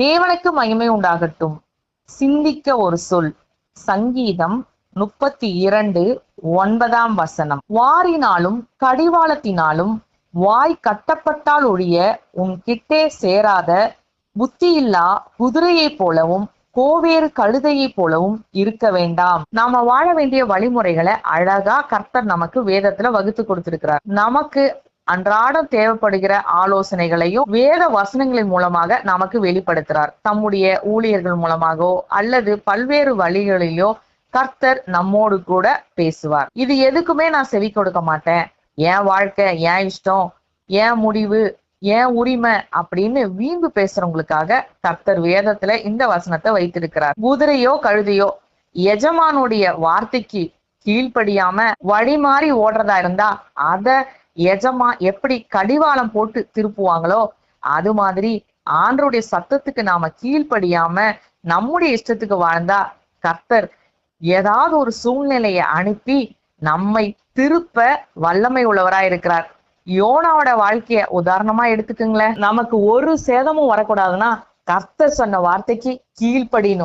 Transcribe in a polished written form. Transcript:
தேவனுக்கு மகிமை உண்டாகட்டும். சிந்திக்க ஒரு சொல். சங்கீதம் 32:9. வாரினாலும் கடிவாளத்தினாலும் வாய் கட்டப்பட்டால் ஒழிய உன் கிட்டே சேராத புத்தியில்லா குதிரையை போலவும் கோவேறு கழுதையை போலவும் இருக்க வேண்டாம். நாம வாழ வேண்டிய வழிமுறைகளை அழகா கர்த்தர் நமக்கு வேதத்துல வகுத்து கொடுத்திருக்கிறார். நமக்கு அன்றாடம் தேவைப்படுகிற ஆலோசனைகளையும் வேத வசனங்களின் மூலமாக நமக்கு வெளிப்படுத்துறார். தம்முடைய ஊழியர்கள் மூலமாகவோ அல்லது பல்வேறு வழிகளிலோ கர்த்தர் நம்மோடு கூட பேசுவார். இது எதுக்குமே நான் செவி கொடுக்க மாட்டேன், என் வாழ்க்கை, என் இஷ்டம், என் முடிவு, என் உரிமை அப்படின்னு வீம்பு பேசுறவங்களுக்காக கர்த்தர் வேதத்துல இந்த வசனத்தை வைத்திருக்கிறார். குதிரையோ கழுதையோ எஜமானுடைய வார்த்தைக்கு கீழ்ப்படியாம வழி மாறி ஓடுறதா இருந்தா அத எஜமா எப்படி கடிவாளம் போட்டு திருப்புவாங்களோ அது மாதிரி ஆண்டருடைய சத்தத்துக்கு நாம கீழ்ப்படியாம நம்முடைய இஷ்டத்துக்கு வாழ்ந்தா கர்த்தர் ஏதாவது ஒரு சூழ்நிலையை அனுப்பி நம்மை திருப்ப வல்லமை உள்ளவராய் இருக்கிறார். யோனாவோட வாழ்க்கைய உதாரணமா எடுத்துக்குங்களேன். நமக்கு ஒரு சேதமும் வரக்கூடாதுன்னா கர்த்தர் சொன்ன வார்த்தைக்கு கீழ்ப்படியணும்.